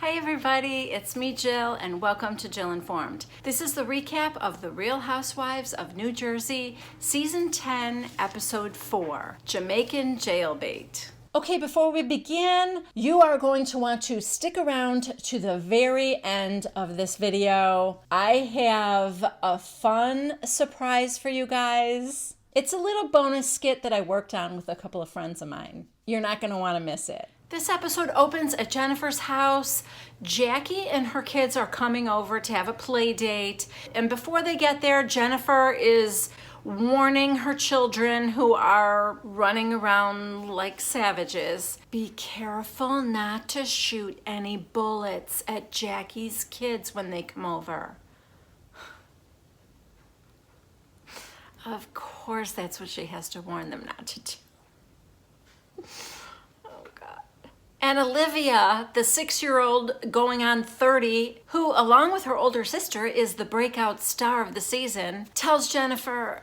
Hi everybody, it's me Jill and welcome to Jill Informed. This is the recap of The Real Housewives of New Jersey, Season 10, Episode 4, Jamaican Jailbait. Okay, before we begin, you are going to want to stick around to the very end of this video. I have a fun surprise for you guys. It's a little bonus skit that I worked on with a couple of friends of mine. You're not going to want to miss it. This episode opens at Jennifer's house. Jackie and her kids are coming over to have a play date. And before they get there, Jennifer is warning her children who are running around like savages. Be careful not to shoot any bullets at Jackie's kids when they come over. Of course, that's what she has to warn them not to do. And Olivia, the 6-year-old going on 30, who along with her older sister is the breakout star of the season, tells Jennifer,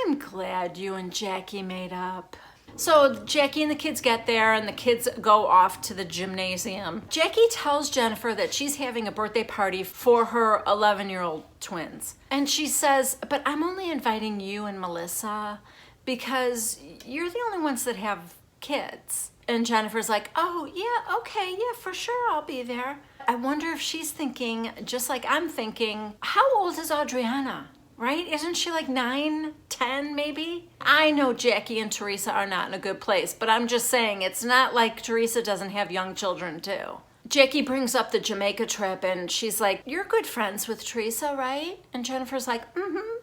I'm glad you and Jackie made up. So Jackie and the kids get there and the kids go off to the gymnasium. Jackie tells Jennifer that she's having a birthday party for her 11-year-old twins. And she says, but I'm only inviting you and Melissa because you're the only ones that have kids. And Jennifer's like, oh, yeah, okay, yeah, for sure, I'll be there. I wonder if she's thinking, just like I'm thinking, how old is Adriana, right? Isn't she like 9, 10 maybe? I know Jackie and Teresa are not in a good place, but I'm just saying it's not like Teresa doesn't have young children too. Jackie brings up the Jamaica trip and she's like, you're good friends with Teresa, right? And Jennifer's like, mm-hmm.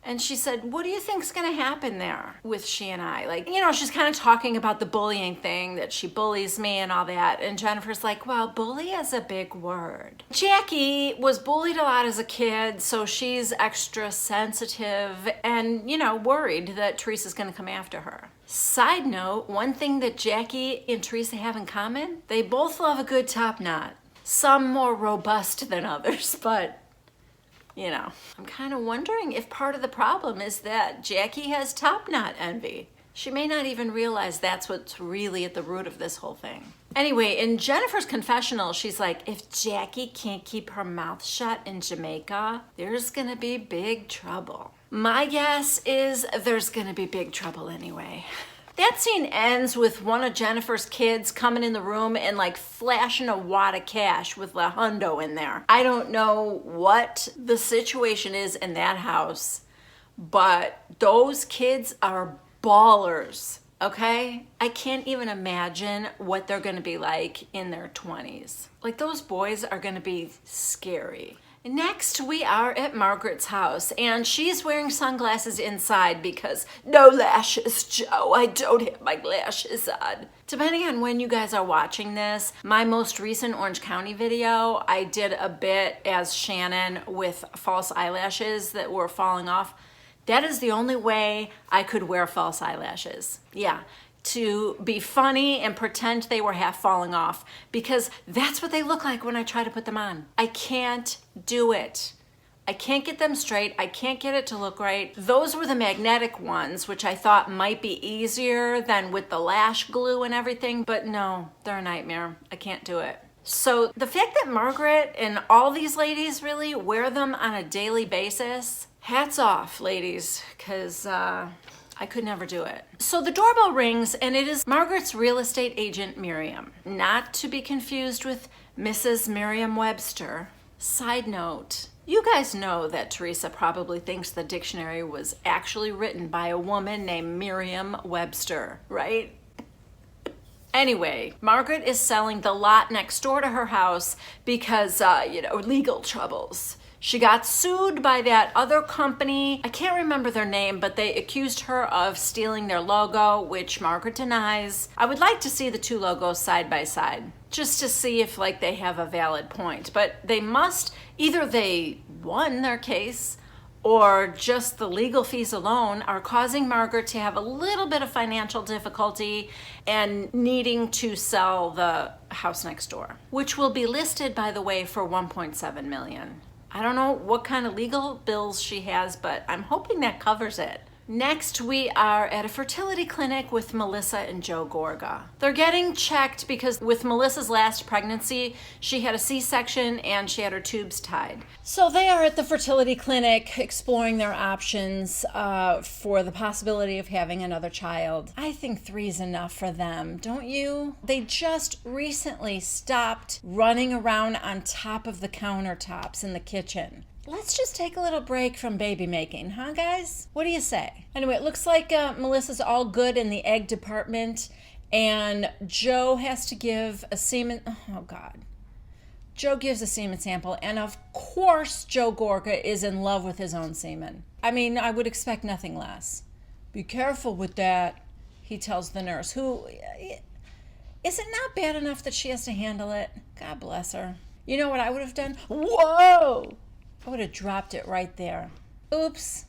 And she said, what do you think's gonna happen there with she and I? Like, you know, she's kind of talking about the bullying thing, that she bullies me and all that. And Jennifer's like, well, bully is a big word. Jackie was bullied a lot as a kid, so she's extra sensitive and, you know, worried that Teresa's gonna come after her. Side note, one thing that Jackie and Teresa have in common, they both love a good top knot. Some more robust than others, but you know, I'm kind of wondering if part of the problem is that Jackie has top knot envy. She may not even realize that's what's really at the root of this whole thing. Anyway, in Jennifer's confessional, she's like, if Jackie can't keep her mouth shut in Jamaica, there's gonna be big trouble. My guess is there's gonna be big trouble anyway. That scene ends with one of Jennifer's kids coming in the room and like flashing a wad of cash with a hundo in there. I don't know what the situation is in that house, but those kids are ballers, okay? I can't even imagine what they're gonna be like in their 20s. Like those boys are gonna be scary. Next, we are at Margaret's house, and she's wearing sunglasses inside because no lashes, Joe. I don't have my lashes on. Depending on when you guys are watching this, my most recent Orange County video, I did a bit as Shannon with false eyelashes that were falling off. That is the only way I could wear false eyelashes. Yeah. To be funny and pretend they were half falling off, because that's what they look like when I try to put them on. I can't do it. I can't get them straight. I can't get it to look right. Those were the magnetic ones, which I thought might be easier than with the lash glue and everything, but no, they're a nightmare. I can't do it. So the fact that Margaret and all these ladies really wear them on a daily basis, hats off, ladies, because I could never do it. So the doorbell rings and it is Margaret's real estate agent, Miriam. Not to be confused with Mrs. Merriam-Webster. Side note, you guys know that Teresa probably thinks the dictionary was actually written by a woman named Merriam-Webster, right? Anyway, Margaret is selling the lot next door to her house because, you know, legal troubles. She got sued by that other company. I can't remember their name, but they accused her of stealing their logo, which Margaret denies. I would like to see the two logos side by side, just to see if like they have a valid point. But they must, either they won their case or just the legal fees alone are causing Margaret to have a little bit of financial difficulty and needing to sell the house next door, which will be listed, by the way, for $1.7 million. I don't know what kind of legal bills she has, but I'm hoping that covers it. Next, we are at a fertility clinic with Melissa and Joe Gorga. They're getting checked because with Melissa's last pregnancy, she had a C-section and she had her tubes tied. So they are at the fertility clinic exploring their options for the possibility of having another child. I think 3 is enough for them, don't you? They just recently stopped running around on top of the countertops in the kitchen. Let's just take a little break from baby making, huh, guys? What do you say? Anyway, it looks like Melissa's all good in the egg department, and Joe has to give a semen. Oh, God. Joe gives a semen sample, and of course, Joe Gorga is in love with his own semen. I mean, I would expect nothing less. Be careful with that, he tells the nurse, who, is it not bad enough that she has to handle it? God bless her. You know what I would have done? Whoa! I would have dropped it right there. Oops.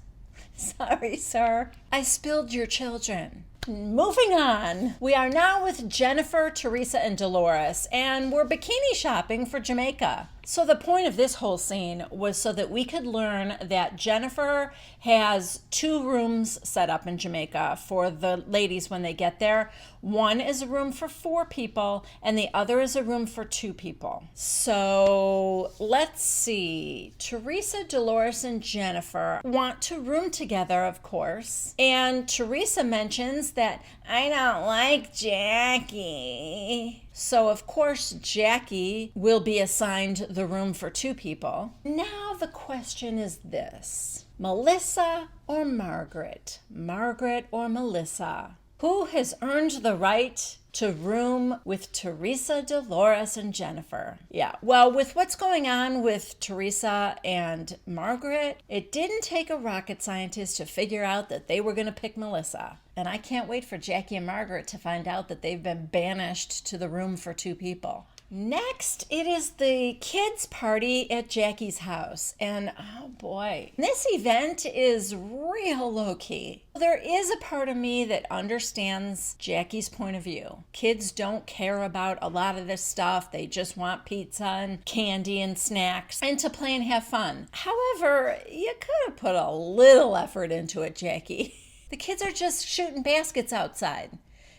Sorry, sir. I spilled your children. Moving on. We are now with Jennifer, Teresa, and Dolores, and we're bikini shopping for Jamaica. So the point of this whole scene was so that we could learn that Jennifer has 2 rooms set up in Jamaica for the ladies when they get there. One is a room for 4 people, and the other is a room for 2 people. So let's see. Teresa, Dolores, and Jennifer want to room together, of course. And Teresa mentions that I don't like Jackie. So, of course, Jackie will be assigned the room for 2 people. Now the question is this: Melissa or Margaret? Margaret or Melissa? Who has earned the right to room with Teresa, Dolores, and Jennifer? Yeah, well, with what's going on with Teresa and Margaret, it didn't take a rocket scientist to figure out that they were going to pick Melissa. And I can't wait for Jackie and Margaret to find out that they've been banished to the room for 2 people. Next, it is the kids' party at Jackie's house. And oh boy, this event is real low-key. There is a part of me that understands Jackie's point of view. Kids don't care about a lot of this stuff. They just want pizza and candy and snacks and to play and have fun. However, you could have put a little effort into it, Jackie. The kids are just shooting baskets outside.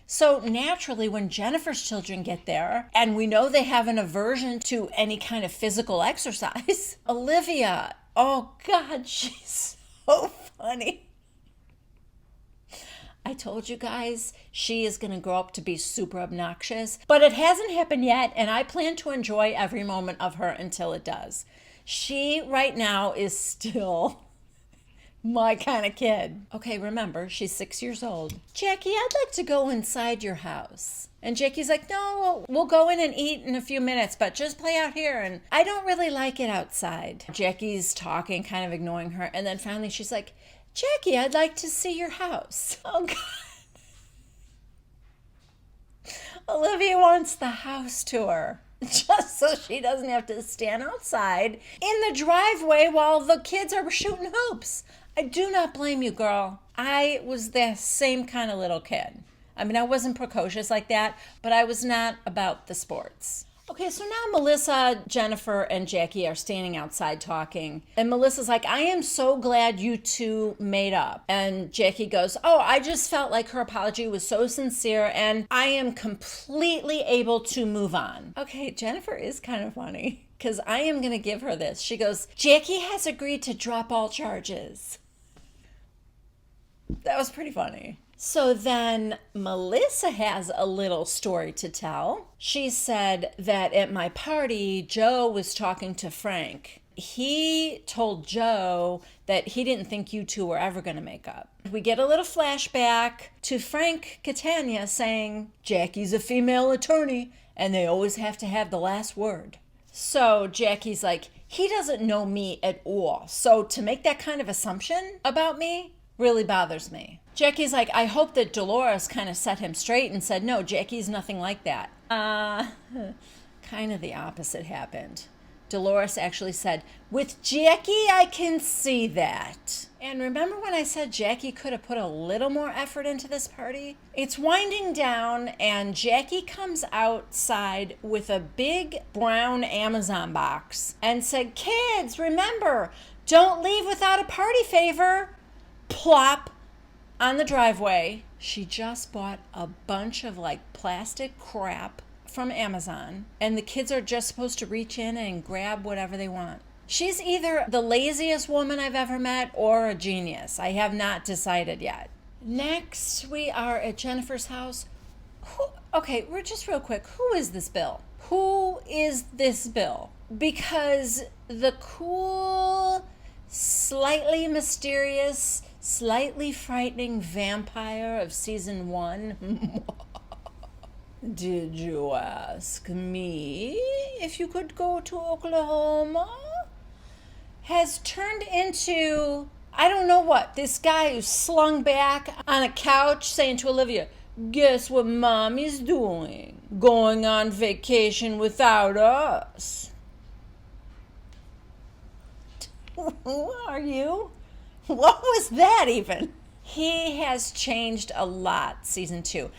So naturally, when Jennifer's children get there, and we know they have an aversion to any kind of physical exercise, Olivia, oh God, she's so funny. I told you guys, she is going to grow up to be super obnoxious, but it hasn't happened yet, and I plan to enjoy every moment of her until it does. She, right now, is still my kind of kid. Okay, remember, she's 6 years old. Jackie, I'd like to go inside your house. And Jackie's like, no, we'll go in and eat in a few minutes, but just play out here. And I don't really like it outside. Jackie's talking, kind of ignoring her. And then finally she's like, Jackie, I'd like to see your house. Oh, God. Olivia wants the house tour, just so she doesn't have to stand outside in the driveway while the kids are shooting hoops. I do not blame you, girl. I was the same kind of little kid. I mean, I wasn't precocious like that, but I was not about the sports. Okay, so now Melissa, Jennifer, and Jackie are standing outside talking. And Melissa's like, I am so glad you 2 made up. And Jackie goes, oh, I just felt like her apology was so sincere and I am completely able to move on. Okay, Jennifer is kind of funny because I am going to give her this. She goes, Jackie has agreed to drop all charges. That was pretty funny. So then Melissa has a little story to tell. She said that at my party, Joe was talking to Frank. He told Joe that he didn't think you 2 were ever going to make up. We get a little flashback to Frank Catania saying, Jackie's a female attorney and they always have to have the last word. So Jackie's like, he doesn't know me at all. So to make that kind of assumption about me really bothers me. Jackie's like, I hope that Dolores kind of set him straight and said, no, Jackie's nothing like that. Kind of the opposite happened. Dolores actually said, with Jackie, I can see that. And remember when I said Jackie could have put a little more effort into this party? It's winding down and Jackie comes outside with a big brown Amazon box and said, kids, remember, don't leave without a party favor. Plop. on the driveway, she just bought a bunch of like plastic crap from Amazon, and the kids are just supposed to reach in and grab whatever they want. She's either the laziest woman I've ever met or a genius. I have not decided yet. Next, we are at Jennifer's house. Okay, we're just real quick. Who is this Bill? Who is this Bill? Because the cool, slightly mysterious, slightly frightening vampire of season 1. Did you ask me if you could go to Oklahoma? Has turned into, I don't know what, this guy who's slung back on a couch saying to Olivia, guess what mommy's doing? Going on vacation without us. Who are you? What was that even? He has changed a lot, season 2.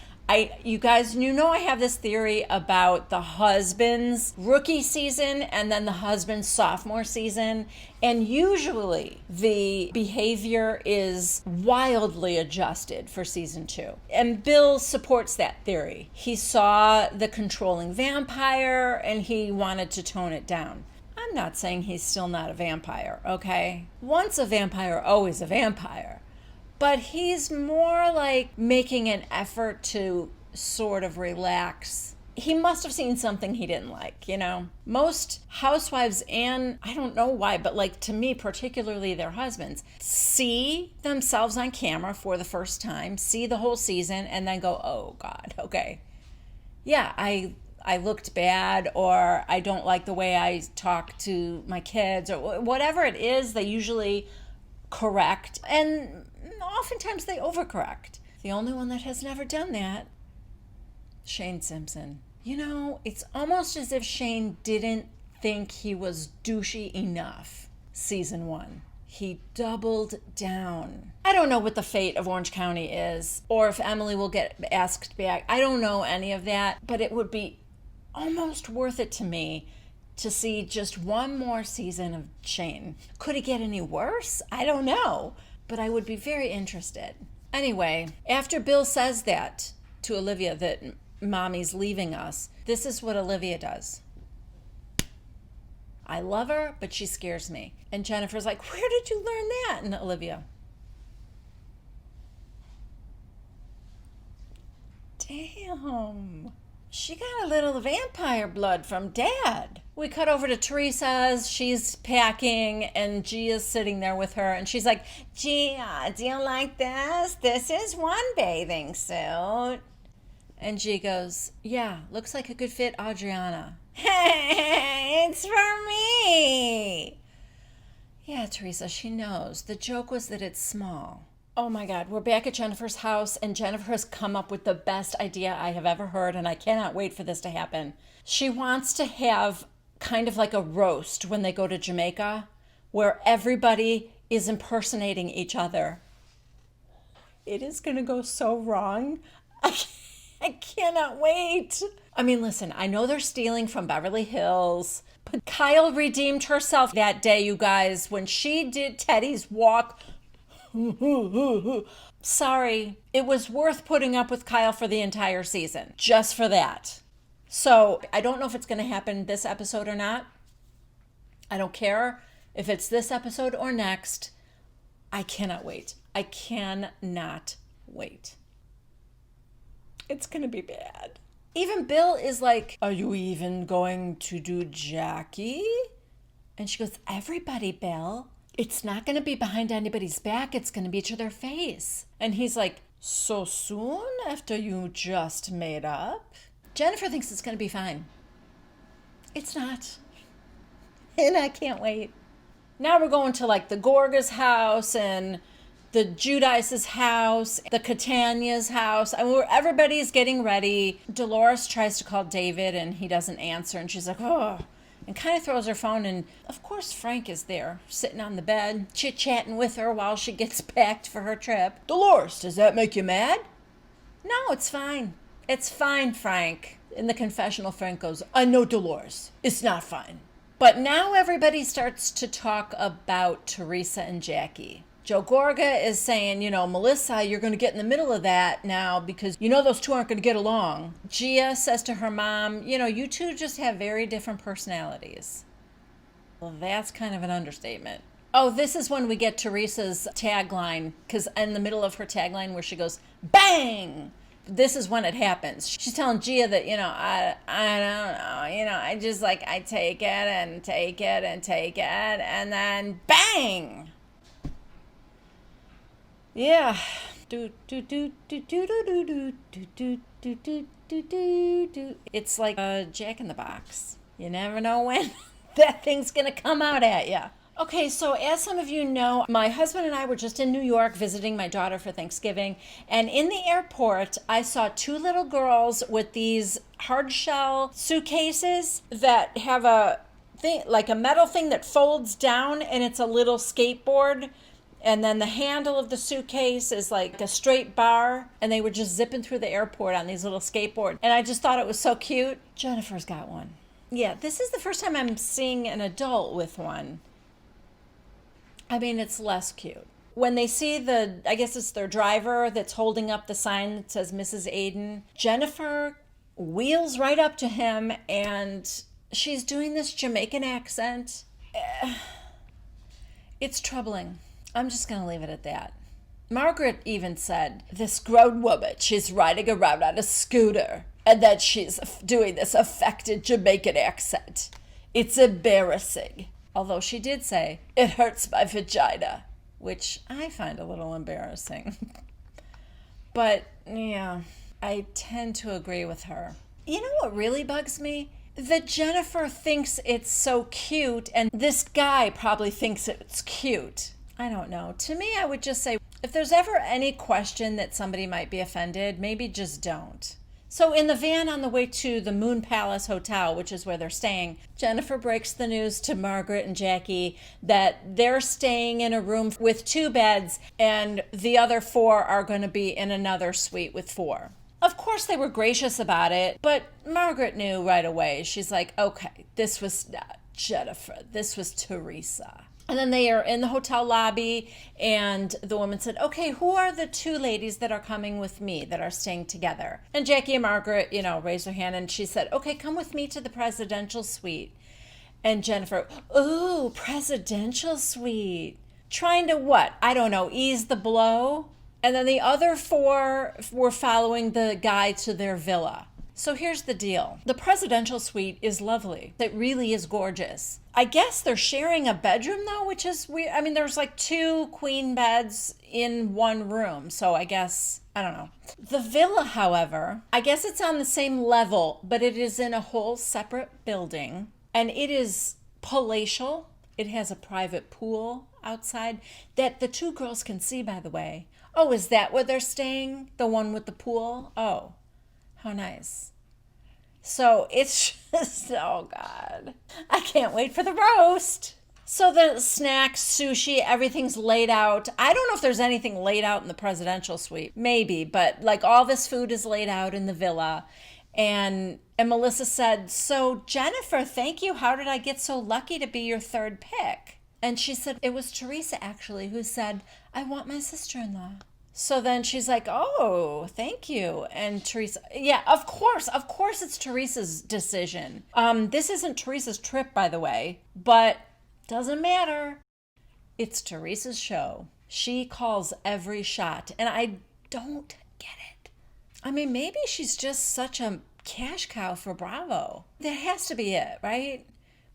You guys, I have this theory about the husband's rookie season and then the husband's sophomore season. And usually the behavior is wildly adjusted for season 2. And Bill supports that theory. He saw the controlling vampire and he wanted to tone it down. I'm not saying he's still not a vampire, okay? Once a vampire, always a vampire. But he's more like making an effort to sort of relax. He must have seen something he didn't like, Most housewives, and I don't know why, but like to me, particularly their husbands, see themselves on camera for the first time, see the whole season, and then go, oh God, okay. Yeah, I looked bad, or I don't like the way I talk to my kids, or whatever it is, they usually correct. And oftentimes they overcorrect. The only one that has never done that, Shane Simpson. It's almost as if Shane didn't think he was douchey enough season 1. He doubled down. I don't know what the fate of Orange County is, or if Emily will get asked back. I don't know any of that, but it would be almost worth it to me to see just one more season of Shane. Could it get any worse? I don't know. But I would be very interested. Anyway, after Bill says that to Olivia, that mommy's leaving us, this is what Olivia does. I love her, but she scares me. And Jennifer's like, where did you learn that? And Olivia, damn, she got a little vampire blood from Dad. We cut over to Teresa's. She's packing, and Gia's sitting there with her. And she's like, Gia, do you like this? This is one bathing suit. And Gia goes, yeah, looks like a good fit, Adriana. Hey, it's for me. Yeah, Teresa, she knows. The joke was that it's small. Oh my God, we're back at Jennifer's house, and Jennifer has come up with the best idea I have ever heard, and I cannot wait for this to happen. She wants to have kind of like a roast when they go to Jamaica, where everybody is impersonating each other. It is going to go so wrong. I cannot wait. I mean, listen, I know they're stealing from Beverly Hills, but Kyle redeemed herself that day, you guys, when she did Teddy's walk. Sorry, it was worth putting up with Kyle for the entire season, just for that. So I don't know if it's going to happen this episode or not. I don't care if it's this episode or next. I cannot wait. I cannot wait. It's going to be bad. Even Bill is like, are you even going to do Jackie? And she goes, everybody, Bill. It's not going to be behind anybody's back. It's going to be to their face. And he's like, so soon after you just made up? Jennifer thinks it's going to be fine. It's not. And I can't wait. Now we're going to like the Gorga's house and the Judice's house, the Catania's house, and where everybody's getting ready. Dolores tries to call David and he doesn't answer, and she's like, oh, and kind of throws her phone, and of course Frank is there, sitting on the bed, chit-chatting with her while she gets packed for her trip. Dolores, does that make you mad? No, it's fine. It's fine, Frank. In the confessional, Frank goes, I know, Dolores, it's not fine. But now everybody starts to talk about Teresa and Jackie. Joe Gorga is saying, Melissa, you're going to get in the middle of that now because those two aren't going to get along. Gia says to her mom, you two just have very different personalities. Well, that's kind of an understatement. Oh, this is when we get Teresa's tagline, because in the middle of her tagline where she goes, bang! This is when it happens. She's telling Gia that, I don't know, I just I take it and take it and take it, and then bang! Yeah. It's like a Jack in the Box. You never know when that thing's gonna come out at you. Okay, so as some of you know, my husband and I were just in New York visiting my daughter for Thanksgiving, and in the airport, I saw two little girls with these hard shell suitcases that have a thing, like a metal thing that folds down, and it's a little skateboard, and then the handle of the suitcase is like a straight bar, and they were just zipping through the airport on these little skateboards, and I just thought it was so cute. Jennifer's got one. Yeah, this is the first time I'm seeing an adult with one. I mean, it's less cute. When they see I guess it's their driver that's holding up the sign that says Mrs. Aiden, Jennifer wheels right up to him and she's doing this Jamaican accent. It's troubling. I'm just going to leave it at that. Margaret even said, this grown woman, she's riding around on a scooter and then she's doing this affected Jamaican accent. It's embarrassing. Although she did say, it hurts my vagina, which I find a little embarrassing. But, yeah, I tend to agree with her. You know what really bugs me? That Jennifer thinks it's so cute, and this guy probably thinks it's cute. I don't know. To me, I would just say, if there's ever any question that somebody might be offended, maybe just don't. So in the van on the way to the Moon Palace Hotel, which is where they're staying, Jennifer breaks the news to Margaret and Jackie that they're staying in a room with 2 beds and the other 4 are going to be in another suite with 4. Of course, they were gracious about it, but Margaret knew right away. She's like, okay, this was not Jennifer. This was Teresa. And then they are in the hotel lobby, and the woman said, okay, who are the 2 ladies that are coming with me that are staying together? And Jackie and Margaret, raised their hand, and she said, okay, come with me to the presidential suite. And Jennifer, ooh, presidential suite. Trying to what? I don't know, ease the blow? And then the other 4 were following the guy to their villa. So here's the deal. The presidential suite is lovely. It really is gorgeous. I guess they're sharing a bedroom though, which is weird. I mean, there's 2 queen beds in one room. So I guess, I don't know. The villa, however, I guess it's on the same level, but it is in a whole separate building. And it is palatial. It has a private pool outside that the 2 girls can see, by the way. Oh, is that where they're staying? The one with the pool? Oh. How nice. So it's just, oh God, I can't wait for the roast. So the snacks, sushi, everything's laid out. I don't know if there's anything laid out in the presidential suite. Maybe, but all this food is laid out in the villa. And Melissa said, so Jennifer, thank you. How did I get so lucky to be your 3rd pick? And she said, it was Teresa actually who said, I want my sister-in-law. So then she's like, oh, thank you. And Teresa, yeah, of course it's Teresa's decision. This isn't Teresa's trip, by the way, but doesn't matter. It's Teresa's show. She calls every shot, and I don't get it. I mean, maybe she's just such a cash cow for Bravo. That has to be it, right?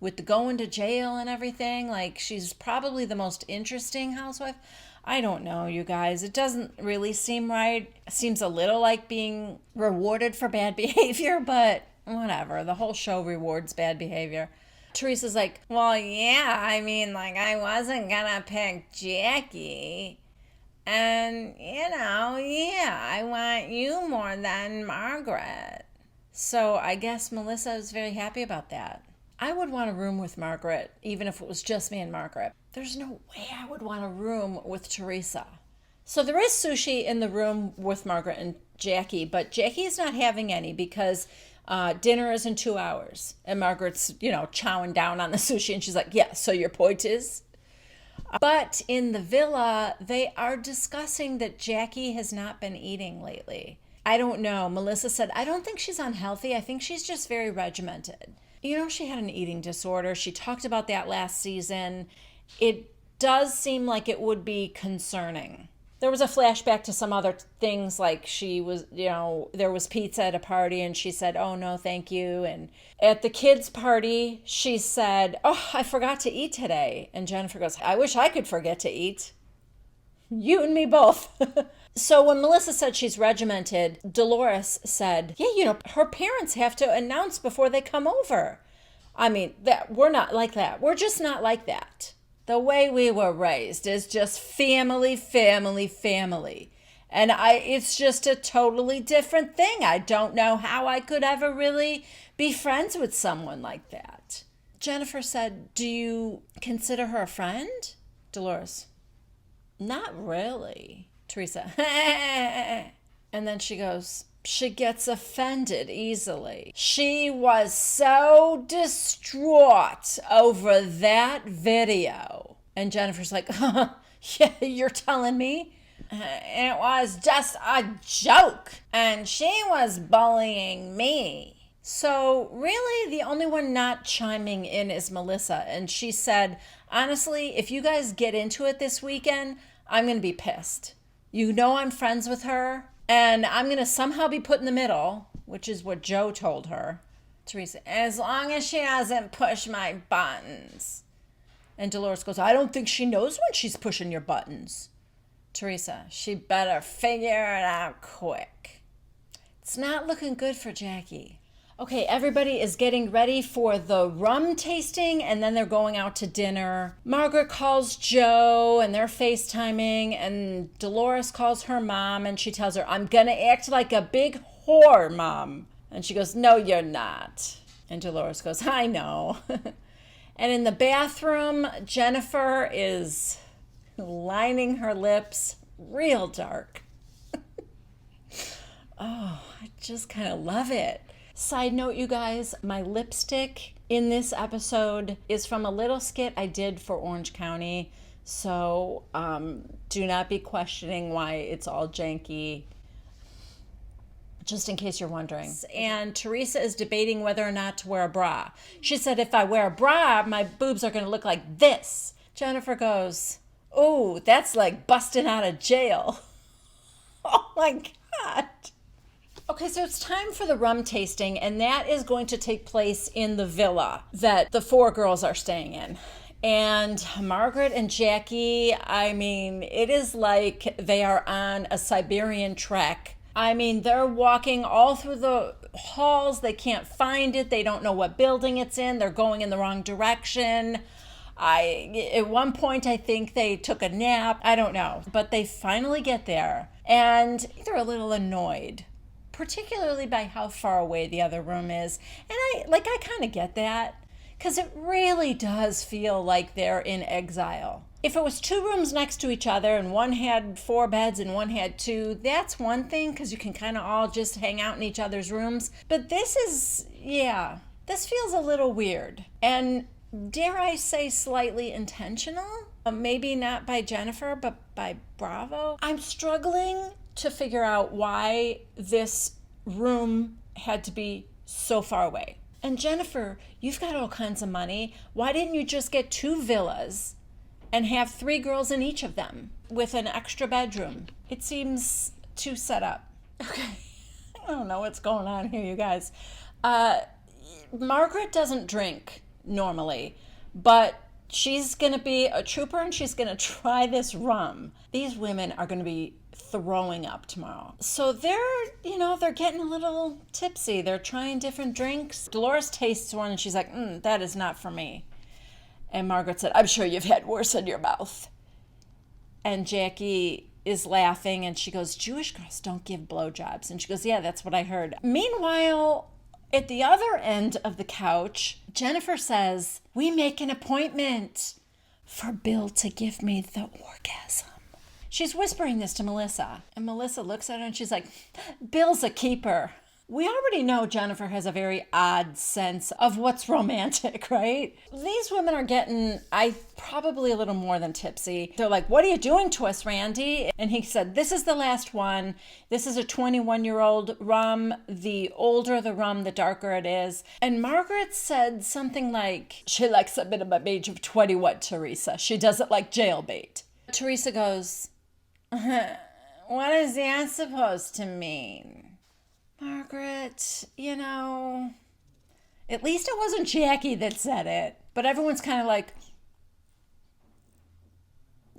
With the going to jail and everything, she's probably the most interesting housewife. I don't know, you guys. It doesn't really seem right. It seems a little like being rewarded for bad behavior, but whatever. The whole show rewards bad behavior. Teresa's like, well, yeah, I mean, I wasn't gonna pick Jackie. And, yeah, I want you more than Margaret. So I guess Melissa is very happy about that. I would want a room with Margaret, even if it was just me and Margaret. There's no way I would want a room with Teresa. So there is sushi in the room with Margaret and Jackie, but Jackie is not having any because dinner is in 2 hours. And Margaret's, chowing down on the sushi, and she's like, yeah, so your point is? But in the villa, they are discussing that Jackie has not been eating lately. I don't know. Melissa said, I don't think she's unhealthy. I think she's just very regimented. You know, she had an eating disorder. She talked about that last season. It does seem like it would be concerning. There was a flashback to some other things, like she was, there was pizza at a party and she said, oh, no, thank you. And at the kids' party, she said, oh, I forgot to eat today. And Jennifer goes, I wish I could forget to eat. You and me both. So when Melissa said she's regimented, Dolores said, yeah, her parents have to announce before they come over. I mean, we're not like that. We're just not like that. The way we were raised is just family, family, family. And it's just a totally different thing. I don't know how I could ever really be friends with someone like that. Jennifer said, do you consider her a friend? Dolores, not really. Teresa, and then she goes, she gets offended easily. She was so distraught over that video. And Jennifer's like, yeah, you're telling me? It was just a joke. And she was bullying me. So really, the only one not chiming in is Melissa. And she said, honestly, if you guys get into it this weekend, I'm going to be pissed. You know I'm friends with her. And I'm going to somehow be put in the middle, which is what Joe told her. Teresa, as long as she doesn't push my buttons. And Dolores goes, I don't think she knows when she's pushing your buttons. Teresa, she better figure it out quick. It's not looking good for Jackie. Okay, everybody is getting ready for the rum tasting, and then they're going out to dinner. Margaret calls Joe, and they're FaceTiming, and Dolores calls her mom, and she tells her, I'm going to act like a big whore, Mom. And she goes, no, you're not. And Dolores goes, I know. And in the bathroom, Jennifer is lining her lips real dark. Oh, I just kind of love it. Side note, you guys, my lipstick in this episode is from a little skit I did for Orange County. So do not be questioning why it's all janky, just in case you're wondering. And Teresa is debating whether or not to wear a bra. She said, if I wear a bra, my boobs are going to look like this. Jennifer goes, oh, that's like busting out of jail. Oh my God. Okay, so it's time for the rum tasting, and that is going to take place in the villa that the four girls are staying in. And Margaret and Jackie, I mean, it is like they are on a Siberian trek. I mean, they're walking all through the halls. They can't find it. They don't know what building it's in. They're going in the wrong direction. At one point, I think they took a nap. I don't know. But they finally get there, and they're a little annoyed, particularly by how far away the other room is. And I kind of get that, because it really does feel like they're in exile. If it was two rooms next to each other and one had 4 beds and one had 2, that's one thing, because you can kind of all just hang out in each other's rooms. But this feels a little weird. And dare I say slightly intentional? Maybe not by Jennifer, but by Bravo. I'm struggling to figure out why this room had to be so far away. And Jennifer, you've got all kinds of money. Why didn't you just get 2 villas and have 3 girls in each of them with an extra bedroom? It seems too set up. Okay, I don't know what's going on here, you guys. Margaret doesn't drink normally, but she's going to be a trooper and she's going to try this rum. These women are going to be throwing up tomorrow. So they're getting a little tipsy. They're trying different drinks. Dolores tastes one and she's like, that is not for me. And Margaret said, I'm sure you've had worse in your mouth. And Jackie is laughing and she goes, Jewish girls don't give blowjobs. And she goes, yeah, that's what I heard. Meanwhile, at the other end of the couch, Jennifer says, we make an appointment for Bill to give me the orgasm. She's whispering this to Melissa. And Melissa looks at her and she's like, Bill's a keeper. We already know Jennifer has a very odd sense of what's romantic, right? These women are getting, probably a little more than tipsy. They're like, what are you doing to us, Randy? And he said, this is the last one. This is a 21-year-old rum. The older the rum, the darker it is. And Margaret said something like, she likes a bit of a age of 21, Teresa. She doesn't like jailbait. Teresa goes, what is that supposed to mean? Margaret, at least it wasn't Jackie that said it. But everyone's kind of like,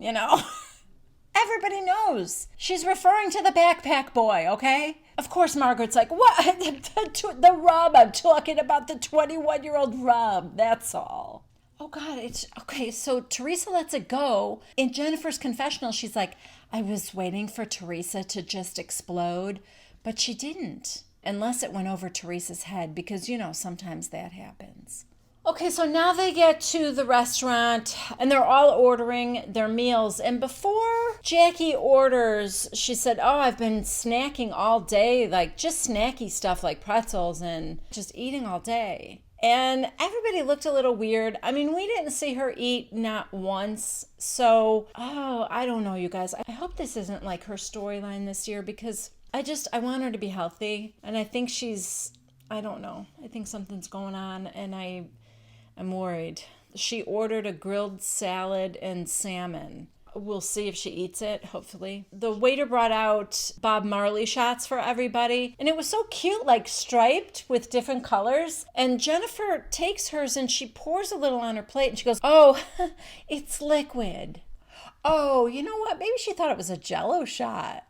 everybody knows. She's referring to the backpack boy, okay? Of course, Margaret's like, what? The rub, I'm talking about the 21-year-old rub, that's all. Oh, God, it's okay. So Teresa lets it go. In Jennifer's confessional, she's like, I was waiting for Teresa to just explode. But she didn't, unless it went over Teresa's head, because, sometimes that happens. Okay, so now they get to the restaurant, and they're all ordering their meals. And before Jackie orders, she said, oh, I've been snacking all day, like just snacky stuff like pretzels and just eating all day. And everybody looked a little weird. I mean, we didn't see her eat not once. So, I don't know, you guys. I hope this isn't like her storyline this year, because I want her to be healthy, and I think I don't know. I think something's going on, and I'm worried. She ordered a grilled salad and salmon. We'll see if she eats it, hopefully. The waiter brought out Bob Marley shots for everybody, and it was so cute, like striped with different colors. And Jennifer takes hers, and she pours a little on her plate, and she goes, oh, it's liquid. Oh, you know what? Maybe she thought it was a Jell-O shot.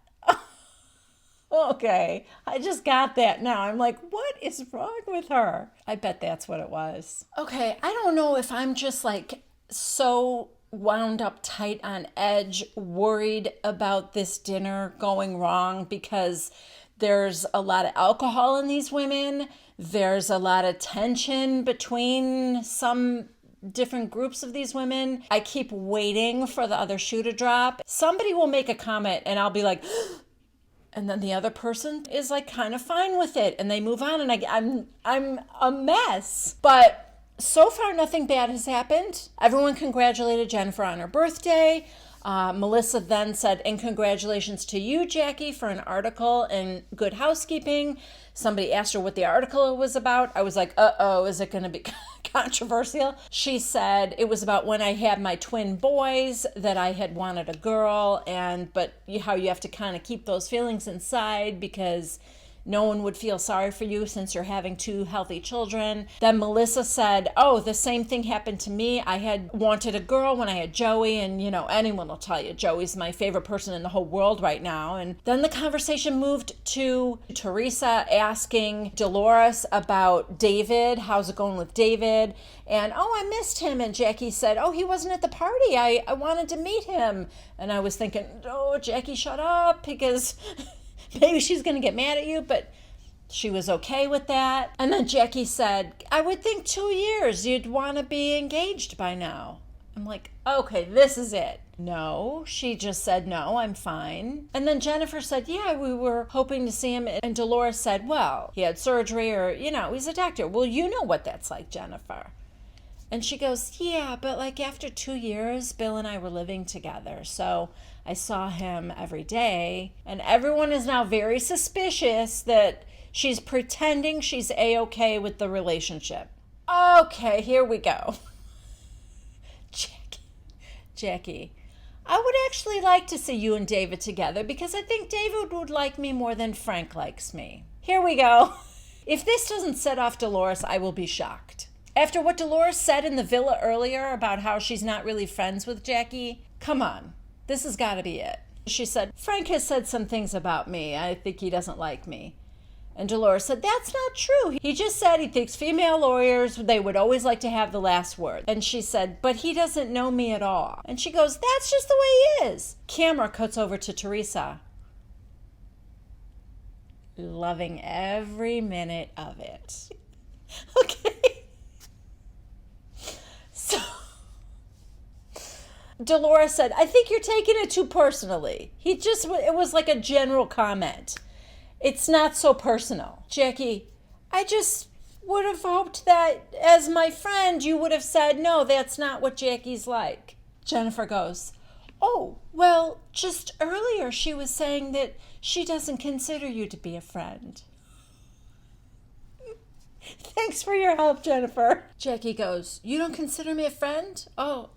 Okay, I just got that now. I'm like, what is wrong with her? I bet that's what it was. Okay, I don't know if I'm just like so wound up tight on edge, worried about this dinner going wrong, because there's a lot of alcohol in these women. There's a lot of tension between some different groups of these women. I keep waiting for the other shoe to drop. Somebody will make a comment and I'll be like, and then the other person is like kind of fine with it, and they move on, and I'm a mess. But so far, nothing bad has happened. Everyone congratulated Jennifer on her birthday. Melissa then said, and congratulations to you, Jackie, for an article in Good Housekeeping. Somebody asked her what the article was about. I was like, is it going to be controversial? She said it was about when I had my twin boys, that I had wanted a girl, but how you have to kind of keep those feelings inside because no one would feel sorry for you since you're having two healthy children. Then Melissa said, oh, the same thing happened to me. I had wanted a girl when I had Joey, and anyone will tell you Joey's my favorite person in the whole world right now. And then the conversation moved to Teresa asking Dolores about David. How's it going with David? And, oh, I missed him. And Jackie said, oh, he wasn't at the party. I wanted to meet him. And I was thinking, oh, Jackie, shut up, because maybe she's going to get mad at you, but she was okay with that. And then Jackie said, I would think 2 years, you'd want to be engaged by now. I'm like, okay, this is it. No, she just said, no, I'm fine. And then Jennifer said, yeah, we were hoping to see him. And Dolores said, well, he had surgery, or, he's a doctor. Well, you know what that's like, Jennifer. And she goes, yeah, but like after 2 years, Bill and I were living together. So I saw him every day. And everyone is now very suspicious that she's pretending she's A-okay with the relationship. Okay, here we go. Jackie, I would actually like to see you and David together, because I think David would like me more than Frank likes me. Here we go. If this doesn't set off Dolores, I will be shocked. After what Dolores said in the villa earlier about how she's not really friends with Jackie, come on, this has got to be it. She said, Frank has said some things about me. I think he doesn't like me. And Dolores said, that's not true. He just said he thinks female lawyers, they would always like to have the last word. And she said, but he doesn't know me at all. And she goes, that's just the way he is. Camera cuts over to Teresa, loving every minute of it. Okay. So Dolores said, I think you're taking it too personally. It was like a general comment. It's not so personal. Jackie, I just would have hoped that as my friend, you would have said, no, that's not what Jackie's like. Jennifer goes, oh, well, just earlier she was saying that she doesn't consider you to be a friend. Thanks for your help, Jennifer. Jackie goes, you don't consider me a friend? Oh,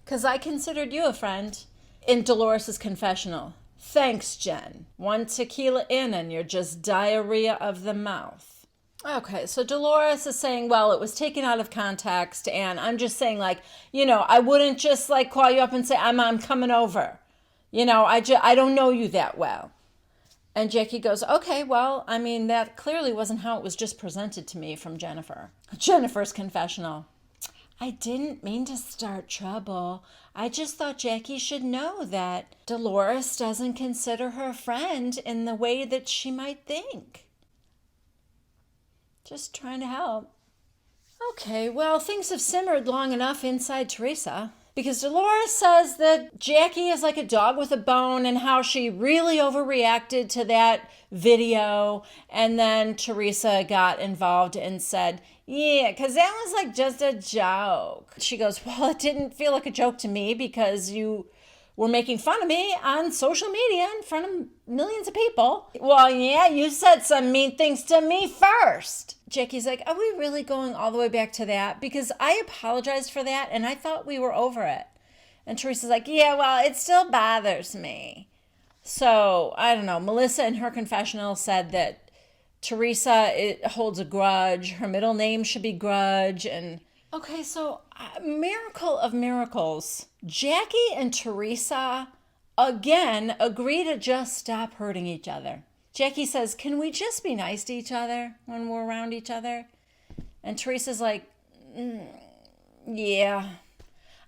because I considered you a friend. In Dolores' confessional, thanks, Jen. One tequila in and you're just diarrhea of the mouth. Okay, so Dolores is saying, well, it was taken out of context, and I'm just saying, like, you know, I wouldn't just, like, call you up and say, I'm coming over. You know, I don't know you that well. And Jackie goes, okay, well, I mean, that clearly wasn't how it was just presented to me from Jennifer. Jennifer's confessional. I didn't mean to start trouble. I just thought Jackie should know that Dolores doesn't consider her a friend in the way that she might think. Just trying to help. Okay, well, things have simmered long enough inside Teresa. Because Dolores says that Jackie is like a dog with a bone and how she really overreacted to that video. And then Teresa got involved and said, yeah, because that was like just a joke. She goes, well, it didn't feel like a joke to me because you were making fun of me on social media in front of millions of people. Well, yeah, you said some mean things to me first. Jackie's like, are we really going all the way back to that? Because I apologized for that and I thought we were over it. And Teresa's like, yeah, well, it still bothers me. So, I don't know. Melissa in her confessional said that Teresa holds a grudge. Her middle name should be Grudge. And okay, so miracle of miracles. Jackie and Teresa again agree to just stop hurting each other. Jackie says, can we just be nice to each other when we're around each other? And Teresa's like, yeah.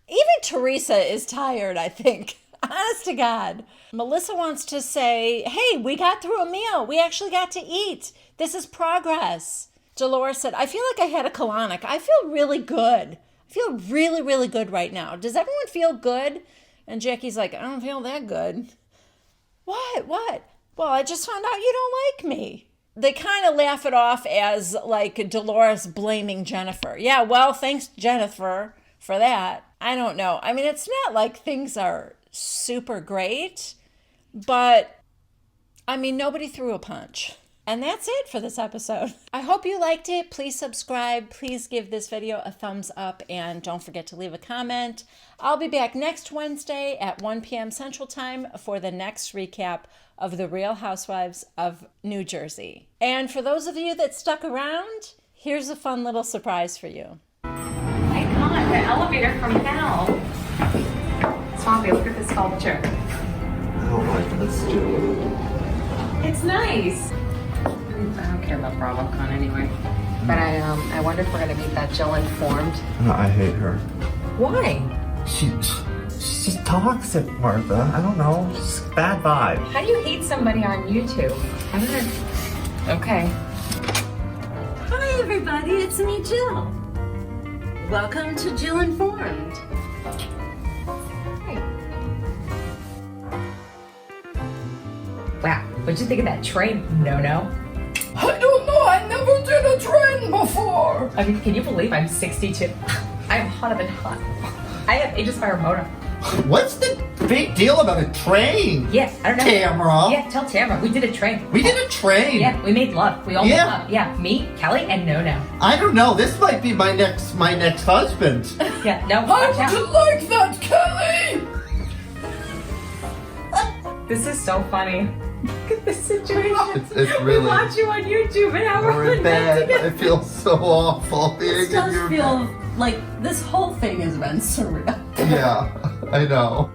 Even Teresa is tired, I think. Honest to God. Melissa wants to say, hey, we got through a meal. We actually got to eat. This is progress. Dolores said, I feel like I had a colonic. I feel really good. I feel really, really good right now. Does everyone feel good? And Jackie's like, I don't feel that good. What? Well, I just found out you don't like me. They kind of laugh it off as like Dolores blaming Jennifer. Yeah, well, thanks, Jennifer, for that. I don't know. I mean, it's not like things are super great, but I mean, nobody threw a punch. And that's it for this episode. I hope you liked it. Please subscribe. Please give this video a thumbs up. And don't forget to leave a comment. I'll be back next Wednesday at 1 p.m. Central Time for the next recap of The Real Housewives of New Jersey. And for those of you that stuck around, here's a fun little surprise for you. My God, the elevator from hell. Swampy, look at this sculpture. I don't like it. Let's do it. It's nice. I don't care about BravoCon anyway. But I wonder if we're gonna meet that Jill Informed. No, I hate her. Why? She's toxic, Martha. I don't know. Just bad vibe. How do you hate somebody on YouTube? I don't know. Okay. Hi, everybody. It's me, Jill. Welcome to Jill Informed. Hey. Wow, what'd you think of that train? No. I don't know, I never did a train before. I mean, can you believe I'm 62? I'm hotter than hot. I have Aegis Fire motor. What's the big deal about a train? Yeah, I don't know. Tamara. Yeah, tell Tamara. We did a train. We did a train. Yeah, we made love. We all made love. Yeah, me, Kelly, and No. I don't know. This might be my next husband. Yeah, no. I Watch out. wouldn't like that, Kelly. This is so funny. Look at this situation. It's really. We watch you on YouTube and how We're in bed. together. I feel so awful. This does feel like this whole thing has been surreal. Yeah, I know.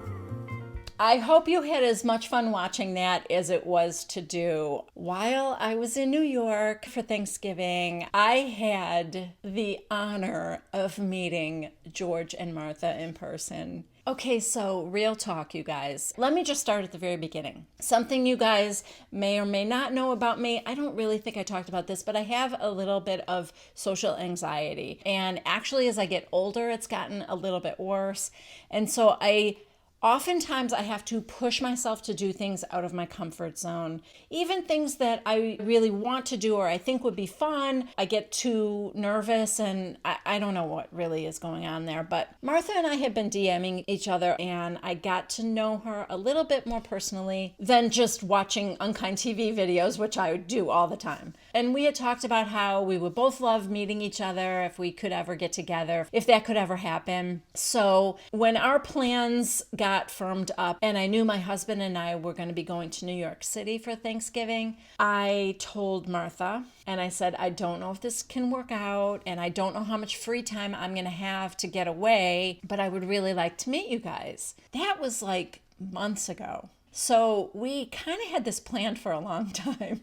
I hope you had as much fun watching that as it was to do. While I was in New York for Thanksgiving, I had the honor of meeting George and Martha in person. Okay, so real talk, you guys. Let me just start at the very beginning. Something you guys may or may not know about me. I don't really think I talked about this, but I have a little bit of social anxiety. And actually, as I get older, it's gotten a little bit worse. And so I Oftentimes I have to push myself to do things out of my comfort zone. Even things that I really want to do or I think would be fun, I get too nervous and I don't know what really is going on there. But Martha and I have been DMing each other and I got to know her a little bit more personally than just watching unkind TV videos, which I do all the time. And we had talked about how we would both love meeting each other if we could ever get together, if that could ever happen. So when our plans got firmed up and I knew my husband and I were going to be going to New York City for Thanksgiving, I told Martha and I said, I don't know if this can work out and I don't know how much free time I'm going to have to get away, but I would really like to meet you guys. That was like months ago. So we kind of had this planned for a long time.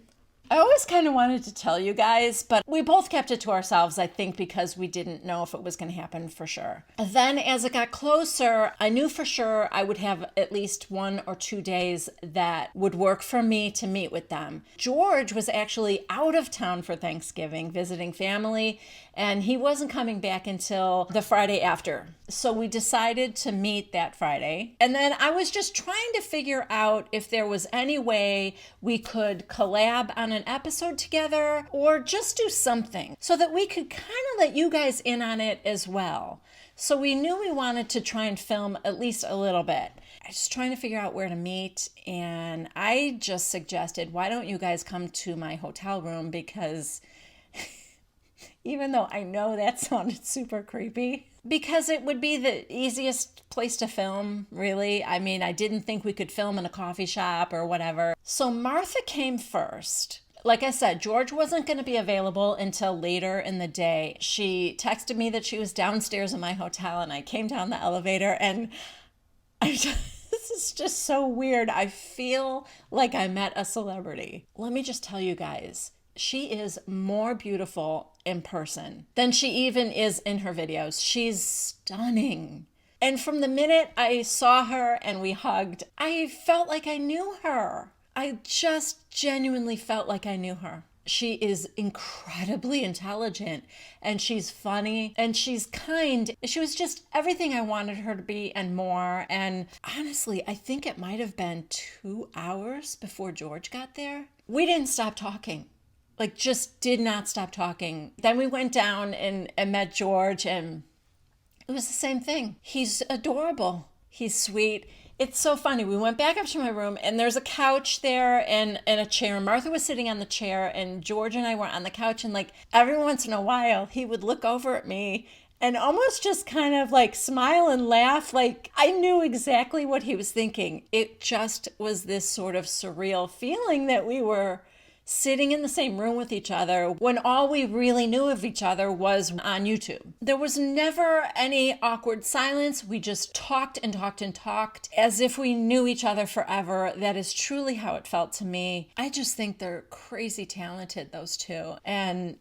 I always kind of wanted to tell you guys, but we both kept it to ourselves, I think, because we didn't know if it was going to happen for sure. Then as it got closer, I knew for sure I would have at least 1 or 2 days that would work for me to meet with them. George was actually out of town for Thanksgiving, visiting family, and he wasn't coming back until the Friday after. So we decided to meet that Friday. And then I was just trying to figure out if there was any way we could collab on an episode together or just do something so that we could kind of let you guys in on it as well. So we knew we wanted to try and film at least a little bit. I was trying to figure out where to meet, and I just suggested, why don't you guys come to my hotel room? Because even though I know that sounded super creepy, because it would be the easiest place to film, really. I mean, I didn't think we could film in a coffee shop or whatever. So Martha came first. Like I said, George wasn't going to be available until later in the day. She texted me that she was downstairs in my hotel, and I came down the elevator, and this is just so weird. I feel like I met a celebrity. Let me just tell you guys, she is more beautiful in person than she even is in her videos. She's stunning. And from the minute I saw her and we hugged, I felt like I knew her. I just genuinely felt like I knew her. She is incredibly intelligent and she's funny and she's kind. She was just everything I wanted her to be and more. And honestly, I think it might have been 2 hours before George got there. We didn't stop talking. Like, just did not stop talking. Then we went down and met George, and it was the same thing. He's adorable. He's sweet. It's so funny. We went back up to my room, and there's a couch there and a chair. Martha was sitting on the chair, and George and I were on the couch, and like every once in a while, he would look over at me and almost just kind of like smile and laugh. Like I knew exactly what he was thinking. It just was this sort of surreal feeling that we were sitting in the same room with each other when all we really knew of each other was on YouTube. There was never any awkward silence. We just talked and talked and talked as if we knew each other forever. That is truly how it felt to me. I just think they're crazy talented, those two, and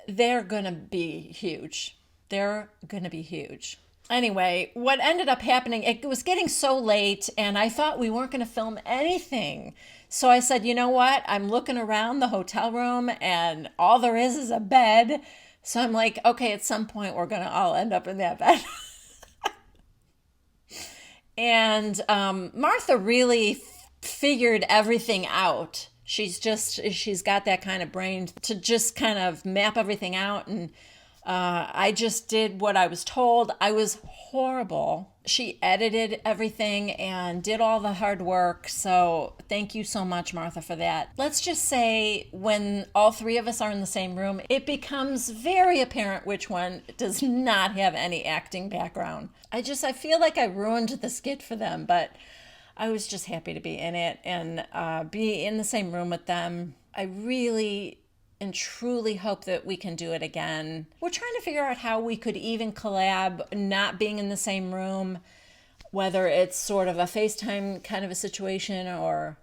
they're gonna be huge. They're gonna be huge. Anyway, what ended up happening, it was getting so late and I thought we weren't going to film anything. So I said, you know what? I'm looking around the hotel room and all there is a bed. So I'm like, okay, at some point we're going to all end up in that bed. And Martha really figured everything out. She's got that kind of brain to just kind of map everything out, and I just did what I was told. I was horrible. She edited everything and did all the hard work. So thank you so much, Martha, for that. Let's just say when all three of us are in the same room, it becomes very apparent which one does not have any acting background. I feel like I ruined the skit for them, but I was just happy to be in it and be in the same room with them. I really and truly hope that we can do it again. We're trying to figure out how we could even collab, not being in the same room, whether it's sort of a FaceTime kind of a situation or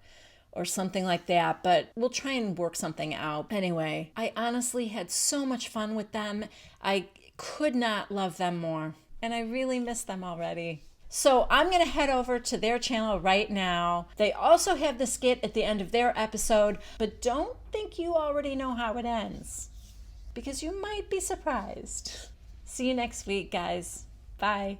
something like that, but we'll try and work something out. Anyway, I honestly had so much fun with them. I could not love them more, and I really miss them already. So I'm going to head over to their channel right now. They also have the skit at the end of their episode, but don't think you already know how it ends, because you might be surprised. See you next week, guys. Bye.